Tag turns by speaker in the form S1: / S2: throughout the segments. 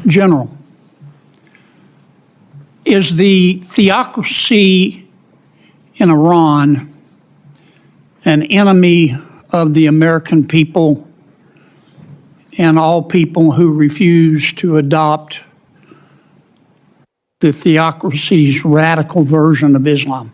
S1: General, is the theocracy in Iran an enemy of the American people and all people who refuse to adopt the theocracy's radical version of Islam?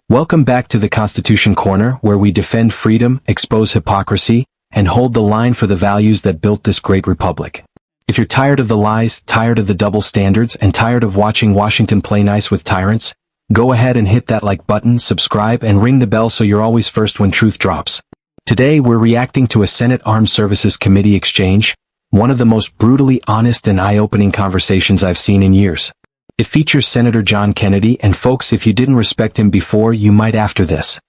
S2: Welcome back to the Constitution Corner, where we defend freedom, expose hypocrisy, and hold the line for the values that built this great republic. If you're tired of the lies, tired of the double standards, and tired of watching Washington play nice with tyrants, go ahead and hit that like button, subscribe, and ring the bell so you're always first when truth drops. Today, we're reacting to a Senate Armed Services Committee exchange, one of the most brutally honest and eye-opening conversations I've seen in years. It features Senator John Kennedy, and folks, if you didn't respect him before, you might after this.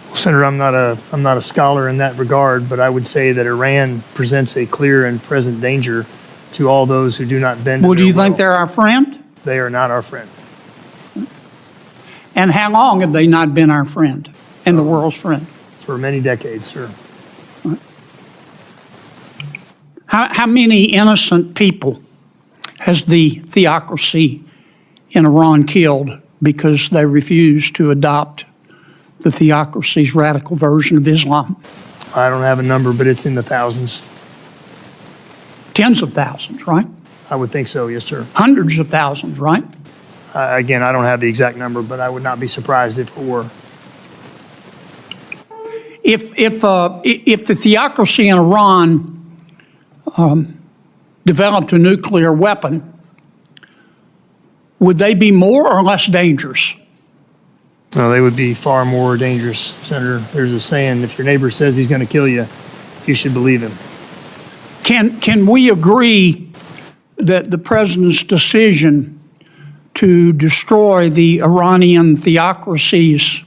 S3: Well, Senator, I'm not a scholar in that regard, but I would say that Iran presents a clear and present danger to all those who do not bend.
S1: Well, do you think they're our friend?
S3: They are not our friend.
S1: And how long have they not been our friend and the world's friend?
S3: For many decades, sir.
S1: How many innocent people has the theocracy in Iran killed because they refuse to adopt the theocracy's radical version of Islam?
S3: I don't have a number, but it's in the thousands.
S1: Tens of thousands, right?
S3: I would think so, yes, sir.
S1: Hundreds of thousands, right?
S3: Again, I don't have the exact number, but I would not be surprised if it were.
S1: If the theocracy in Iran developed a nuclear weapon, would they be more or less dangerous?
S3: No, they would be far more dangerous, Senator. There's a saying, if your neighbor says he's going to kill you, you should believe him.
S1: Can we agree that the president's decision to destroy the Iranian theocracy's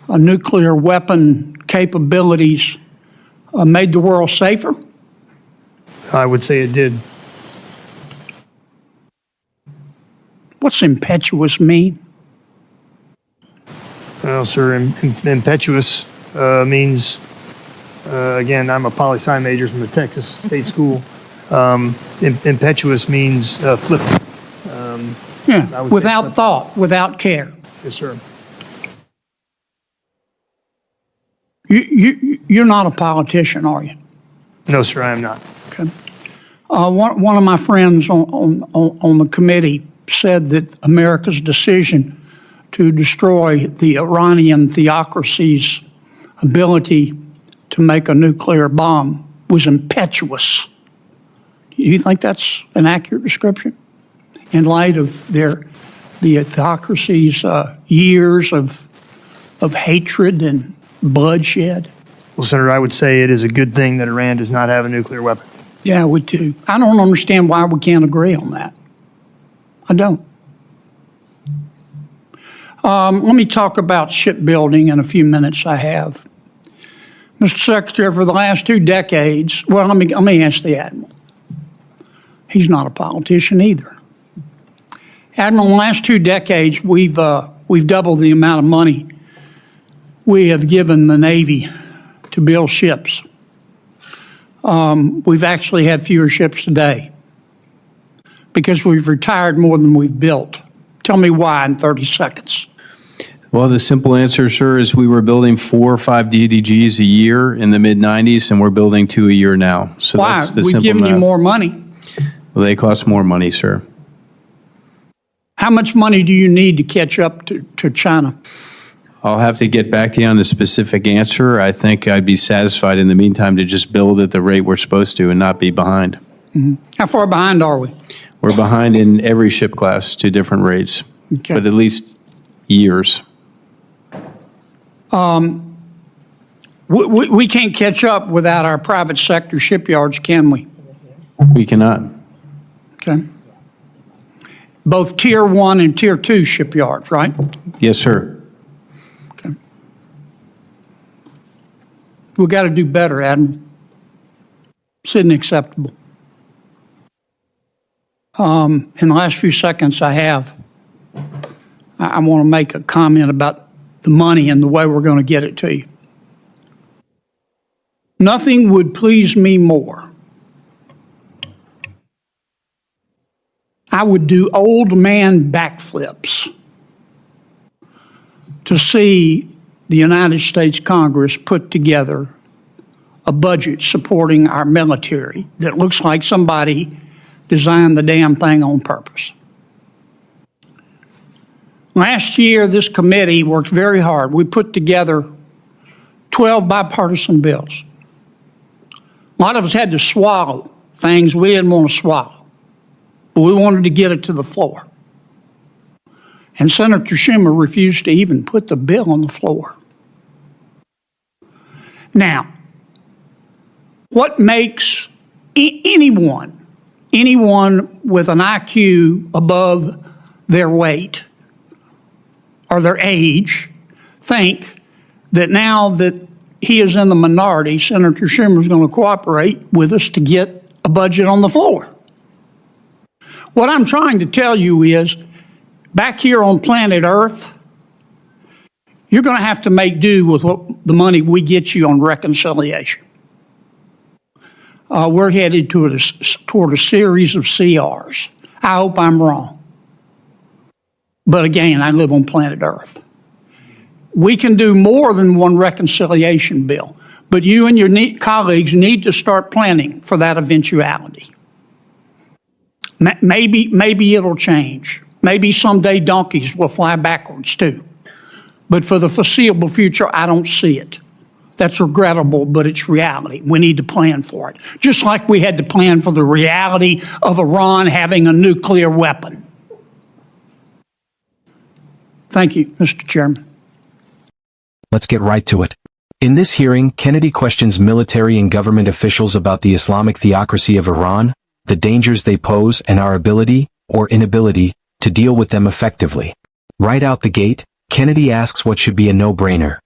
S1: nuclear weapon capabilities made the world safer?
S3: I would say it did.
S1: What's impetuous mean?
S3: Well, sir, impetuous means, again, I'm a poli-sci major from the Texas State School. Impetuous means flippant.
S1: Yeah, without thought, without care.
S3: Yes, sir.
S1: You're not a politician, are you?
S3: No, sir, I am not.
S1: Okay. One of my friends on the committee said that America's decision to destroy the Iranian theocracy's ability to make a nuclear bomb was impetuous. Do you think that's an accurate description in light of the theocracy's years of hatred and bloodshed?
S3: Well, Senator, I would say it is a good thing that Iran does not have a nuclear weapon.
S1: Yeah, I would too. I don't understand why we can't agree on that. I don't. Let me talk about shipbuilding in a few minutes I have. Mr. Secretary, for the last 2 decades, well, let me ask the Admiral. He's not a politician either. Admiral, in the last 2 decades, we've doubled the amount of money we have given the Navy to build ships. We've actually had fewer ships today because we've retired more than we've built. Tell me why in 30 seconds.
S4: Well, the simple answer, sir, is we were building 4 or 5 DDGs a year in the mid-90s, and we're building 2 a year now. So
S1: why?
S4: That's the
S1: We've
S4: simple
S1: given
S4: math.
S1: you more money.
S4: Well, they cost more money, sir.
S1: How much money do you need to catch up to China?
S4: I'll have to get back to you on the specific answer. I think I'd be satisfied in the meantime to just build at the rate we're supposed to and not be behind.
S1: Mm-hmm. How far behind are we?
S4: We're behind in every ship class to different rates,
S1: Okay.
S4: but at least years.
S1: We can't catch up without our private sector shipyards, can we?
S4: We cannot.
S1: Okay. Both Tier 1 and Tier 2 shipyards, right?
S4: Yes, sir.
S1: Okay. We've got to do better, Admiral. It's unacceptable. In the last few seconds I have, I want to make a comment about the money and the way we're going to get it to you. Nothing would please me more. I would do old man backflips to see the United States Congress put together a budget supporting our military that looks like somebody designed the damn thing on purpose. Last year, this committee worked very hard. We put together 12 bipartisan bills. A lot of us had to swallow things we didn't want to swallow, but we wanted to get it to the floor. And Senator Schumer refused to even put the bill on the floor. Now, what makes anyone with an IQ above their weight or their age think that now that he is in the minority, Senator Schumer is going to cooperate with us to get a budget on the floor? What I'm trying to tell you is, back here on planet Earth, you're going to have to make do with the money we get you on reconciliation. We're headed toward a series of CRs. I hope I'm wrong. But again, I live on planet Earth. We can do more than one reconciliation bill, but you and your colleagues need to start planning for that eventuality. Maybe it'll change. Maybe someday donkeys will fly backwards too. But for the foreseeable future, I don't see it. That's regrettable, but it's reality. We need to plan for it. Just like we had to plan for the reality of Iran having a nuclear weapon. Thank you, Mr. Chairman.
S2: Let's get right to it. In this hearing, Kennedy questions military and government officials about the Islamic theocracy of Iran, the dangers they pose, and our ability, or inability, to deal with them effectively. Right out the gate, Kennedy asks what should be a no-brainer.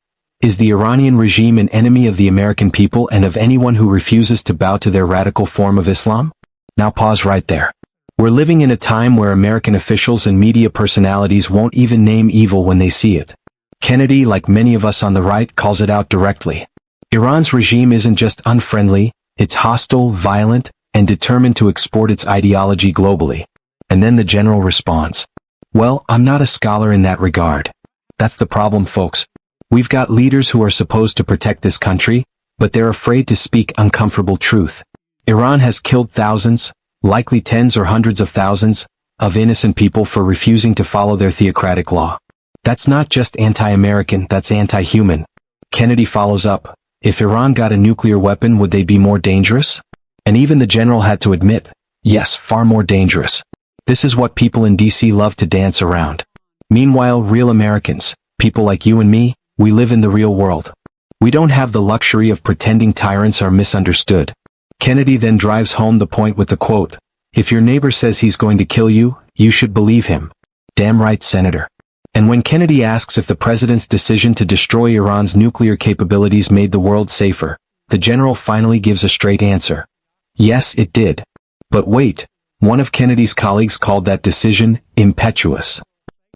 S2: Is the Iranian regime an enemy of the American people and of anyone who refuses to bow to their radical form of Islam? Now pause right there. We're living in a time where American officials and media personalities won't even name evil when they see it. Kennedy, like many of us on the right, calls it out directly. Iran's regime isn't just unfriendly, it's hostile, violent, and determined to export its ideology globally. And then the general response. Well, I'm not a scholar in that regard. That's the problem, folks. We've got leaders who are supposed to protect this country, but they're afraid to speak uncomfortable truth. Iran has killed thousands, likely tens or hundreds of thousands, of innocent people for refusing to follow their theocratic law. That's not just anti-American, that's anti-human. Kennedy follows up, if Iran got a nuclear weapon, would they be more dangerous? And even the general had to admit, yes, far more dangerous. This is what people in DC love to dance around. Meanwhile, real Americans, people like you and me, we live in the real world. We don't have the luxury of pretending tyrants are misunderstood. Kennedy then drives home the point with the quote, if your neighbor says he's going to kill you, you should believe him. Damn right, Senator. And when Kennedy asks if the president's decision to destroy Iran's nuclear capabilities made the world safer, the general finally gives a straight answer. Yes, it did. But wait, one of Kennedy's colleagues called that decision impetuous.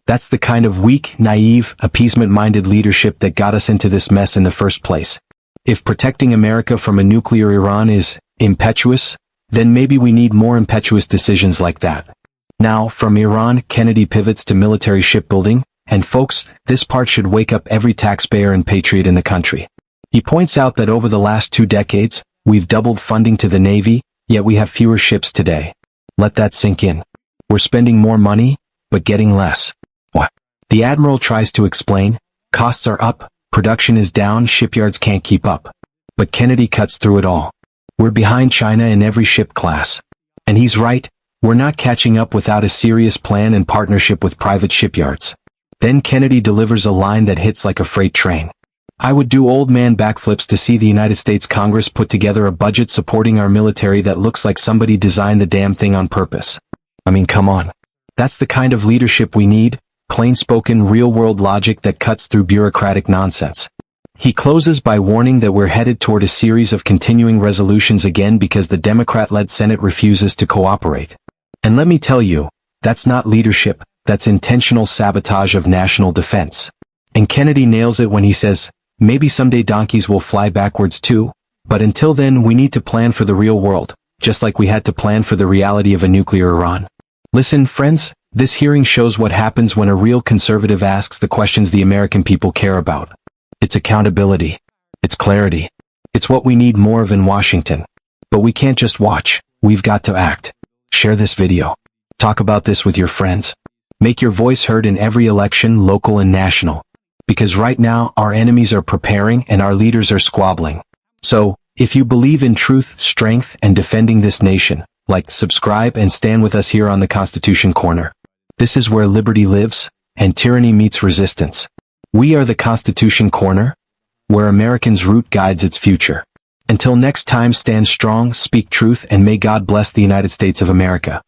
S2: That's the kind of weak, naive, appeasement-minded leadership that got us into this mess in the first place. If protecting America from a nuclear Iran is impetuous, then maybe we need more impetuous decisions like that. Now, from Iran, Kennedy pivots to military shipbuilding, and folks, this part should wake up every taxpayer and patriot in the country. He points out that over the last 2 decades, we've doubled funding to the Navy, yet we have fewer ships today. Let that sink in. We're spending more money, but getting less. What? The admiral tries to explain, costs are up, production is down, shipyards can't keep up. But Kennedy cuts through it all. We're behind China in every ship class. And he's right, we're not catching up without a serious plan and partnership with private shipyards. Then Kennedy delivers a line that hits like a freight train. I would do old man backflips to see the United States Congress put together a budget supporting our military that looks like somebody designed the damn thing on purpose. I mean, come on. That's the kind of leadership we need, plain-spoken, real-world logic that cuts through bureaucratic nonsense. He closes by warning that we're headed toward a series of continuing resolutions again because the Democrat-led Senate refuses to cooperate. And let me tell you, that's not leadership, that's intentional sabotage of national defense. And Kennedy nails it when he says, maybe someday donkeys will fly backwards too, But until then, we need to plan for the real world, just like we had to plan for the reality of a nuclear Iran. Listen, friends, this hearing shows what happens when a real conservative asks the questions the American people care about. It's accountability. It's clarity. It's what we need more of in Washington. But we can't just watch. We've got to act. Share this video. Talk about this with your friends. Make your voice heard in every election, local and national. Because right now, our enemies are preparing and our leaders are squabbling. So, if you believe in truth, strength, and defending this nation, like, subscribe, and stand with us here on the Constitution Corner. This is where liberty lives, and tyranny meets resistance. We are the Constitution Corner, where Americans' root guides its future. Until next time, stand strong, speak truth, and may God bless the United States of America.